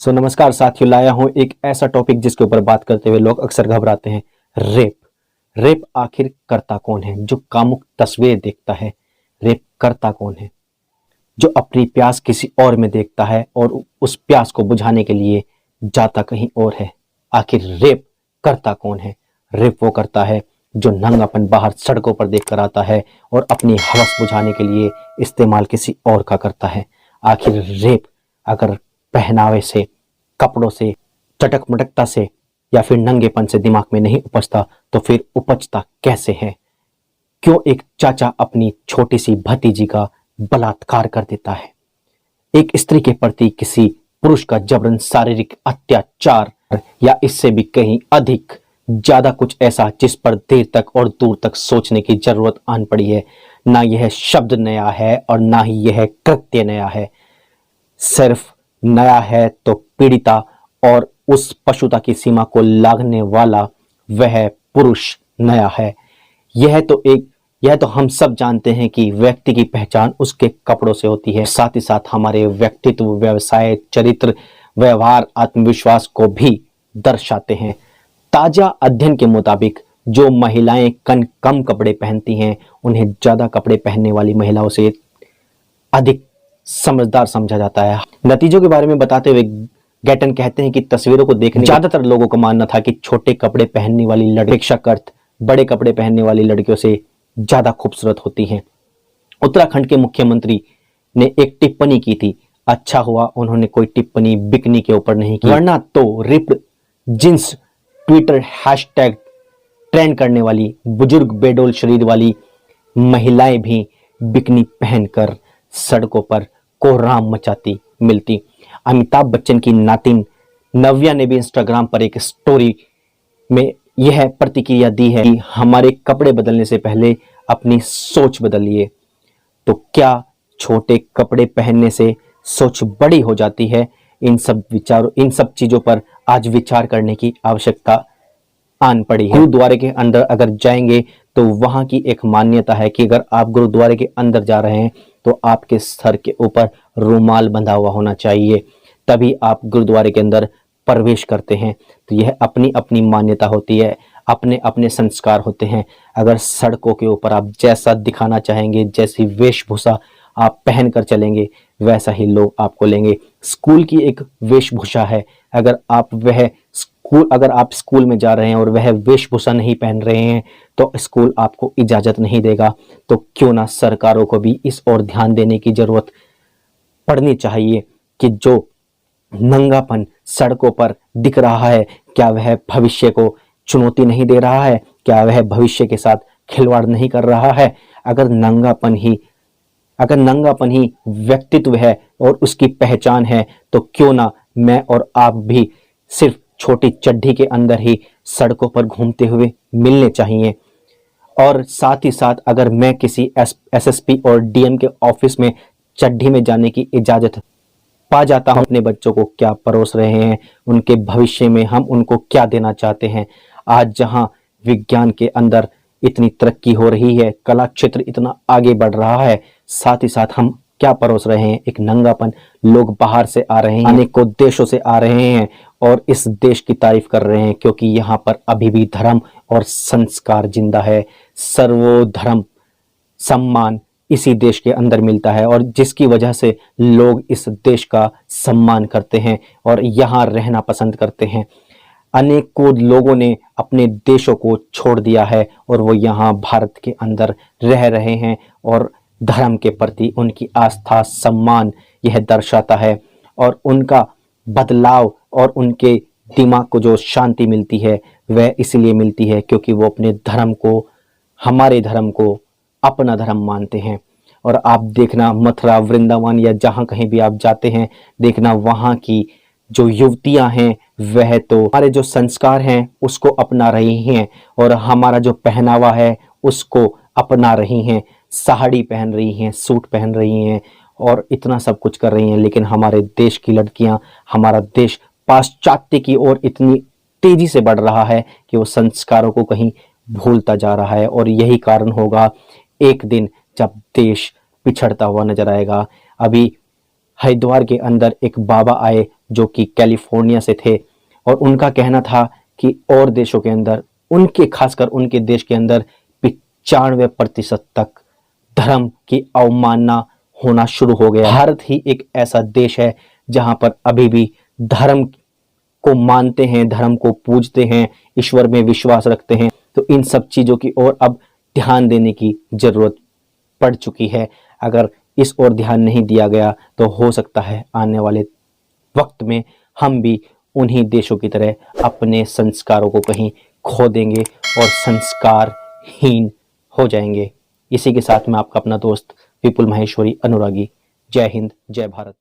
नमस्कार साथियों, लाया हूं एक ऐसा टॉपिक जिसके ऊपर बात करते हुए लोग अक्सर घबराते हैं। रेप। रेप आखिर करता कौन है? जो कामुक तस्वीर देखता है, रेप करता कौन है? जो अपनी प्यास किसी और में देखता है और उस प्यास को बुझाने के लिए जाता कहीं और है। आखिर रेप करता कौन है? रेप वो करता है जो नंगापन बाहर सड़कों पर देखकर आता है और अपनी हवस बुझाने के लिए इस्तेमाल किसी और का करता है। आखिर रेप अगर पहनावे से, कपड़ों से, चटक मटकता से या फिर नंगेपन से दिमाग में नहीं उपजता तो फिर उपजता कैसे है? क्यों एक चाचा अपनी छोटी सी भतीजी का बलात्कार कर देता है? एक स्त्री के प्रति किसी पुरुष का जबरन शारीरिक अत्याचार या इससे भी कहीं अधिक ज्यादा कुछ ऐसा जिस पर देर तक और दूर तक सोचने की जरूरत आन पड़ी है। ना यह शब्द नया है और ना ही यह कृत्य नया है। सिर्फ नया है तो पीड़िता और उस पशुता की सीमा को लांघने वाला वह पुरुष नया है। यह तो हम सब जानते हैं कि व्यक्ति की पहचान उसके कपड़ों से होती है। साथ ही साथ हमारे व्यक्तित्व, व्यवसाय, चरित्र, व्यवहार, आत्मविश्वास को भी दर्शाते हैं। ताजा अध्ययन के मुताबिक जो महिलाएं कम कपड़े पहनती हैं उन्हें ज्यादा कपड़े पहनने वाली महिलाओं से अधिक समझदार समझा जाता है। नतीजों के बारे में बताते हुए गैटन कहते हैं कि तस्वीरों को देखने ज्यादातर लोगों का मानना था कि छोटे कपड़े पहनने वाली लड़की अपेक्षाकृत बड़े कपड़े पहनने वाली लड़कियों से ज्यादा खूबसूरत होती हैं। उत्तराखंड के मुख्यमंत्री ने एक टिप्पणी की थी। अच्छा हुआ उन्होंने कोई टिप्पणी बिकनी के ऊपर नहीं की, वरना तो ripped jeans Twitter hashtag trend करने वाली बुजुर्ग बेडोल शरीर वाली महिलाएं भी बिकनी पहनकर सड़कों पर कोहराम मचाती मिलती। अमिताभ बच्चन की नातिन नव्या ने भी इंस्टाग्राम पर एक स्टोरी में यह प्रतिक्रिया दी है कि हमारे कपड़े बदलने से पहले अपनी सोच बदलिए। तो क्या छोटे कपड़े पहनने से सोच बड़ी हो जाती है? इन सब चीजों पर आज विचार करने की आवश्यकता आन पड़ी है। गुरुद्वारे के अंदर अगर जाएंगे तो वहां की एक मान्यता है कि अगर आप गुरुद्वारे के अंदर जा रहे हैं तो आपके सर के ऊपर रुमाल बंधा हुआ होना चाहिए, तभी आप गुरुद्वारे के अंदर प्रवेश करते हैं। तो यह अपनी अपनी मान्यता होती है, अपने अपने संस्कार होते हैं। अगर सड़कों के ऊपर आप जैसा दिखाना चाहेंगे, जैसी वेशभूषा आप पहन कर चलेंगे, वैसा ही लोग आपको लेंगे। स्कूल की एक वेशभूषा है। अगर आप स्कूल में जा रहे हैं और वह वेशभूषा नहीं पहन रहे हैं तो स्कूल आपको इजाजत नहीं देगा। तो क्यों ना सरकारों को भी इस ओर ध्यान देने की जरूरत पड़नी चाहिए कि जो नंगापन सड़कों पर दिख रहा है, क्या वह भविष्य को चुनौती नहीं दे रहा है? क्या वह भविष्य के साथ खिलवाड़ नहीं कर रहा है? अगर नंगापन ही व्यक्तित्व है और उसकी पहचान है तो क्यों ना मैं और आप भी सिर्फ छोटी चड्ढी के अंदर ही सड़कों पर घूमते हुए मिलने चाहिए। और साथ ही साथ अगर मैं किसी एसएसपी और डीएम के ऑफिस में चड्ढी में जाने की इजाजत पा जाता हूं, अपने बच्चों को क्या परोस रहे हैं, उनके भविष्य में हम उनको क्या देना चाहते हैं। आज जहां विज्ञान के अंदर इतनी तरक्की हो रही है, कला क्षेत्र इतना आगे बढ़ रहा है, साथ ही साथ हम क्या परोस रहे हैं? एक नंगापन। लोग बाहर से आ रहे हैं, अनेकों देशों से आ रहे हैं और इस देश की तारीफ कर रहे हैं क्योंकि यहाँ पर अभी भी धर्म और संस्कार जिंदा है। सर्वधर्म सम्मान इसी देश के अंदर मिलता है और जिसकी वजह से लोग इस देश का सम्मान करते हैं और यहाँ रहना पसंद करते हैं। अनेकों लोगों ने अपने देशों को छोड़ दिया है और वो यहाँ भारत के अंदर रह रहे हैं और धर्म के प्रति उनकी आस्था, सम्मान यह दर्शाता है। और उनका बदलाव और उनके दिमाग को जो शांति मिलती है वह इसलिए मिलती है क्योंकि वो अपने धर्म को, हमारे धर्म को अपना धर्म मानते हैं। और आप देखना मथुरा, वृंदावन या जहाँ कहीं भी आप जाते हैं, देखना वहाँ की जो युवतियां हैं वह तो हमारे जो संस्कार हैं उसको अपना रही हैं और हमारा जो पहनावा है उसको अपना रही हैं। साड़ी पहन रही हैं, सूट पहन रही हैं और इतना सब कुछ कर रही हैं। लेकिन हमारे देश की लड़कियां, हमारा देश पाश्चात्य की ओर इतनी तेजी से बढ़ रहा है कि वो संस्कारों को कहीं भूलता जा रहा है। और यही कारण होगा एक दिन जब देश पिछड़ता हुआ नजर आएगा। अभी हरिद्वार के अंदर एक बाबा आए जो कि कैलिफोर्निया से थे, और उनका कहना था कि और देशों के अंदर, उनके खासकर उनके देश के अंदर 95% तक धर्म की अवमानना होना शुरू हो गया। भारत ही एक ऐसा देश है जहां पर अभी भी धर्म को मानते हैं, धर्म को पूजते हैं, ईश्वर में विश्वास रखते हैं। तो इन सब चीज़ों की ओर अब ध्यान देने की ज़रूरत पड़ चुकी है। अगर इस ओर ध्यान नहीं दिया गया तो हो सकता है आने वाले वक्त में हम भी उन्हीं देशों की तरह अपने संस्कारों को कहीं खो देंगे और संस्कारहीन हो जाएंगे। इसी के साथ मैं आपका अपना दोस्त विपुल माहेश्वरी अनुरागी। जय हिंद, जय भारत।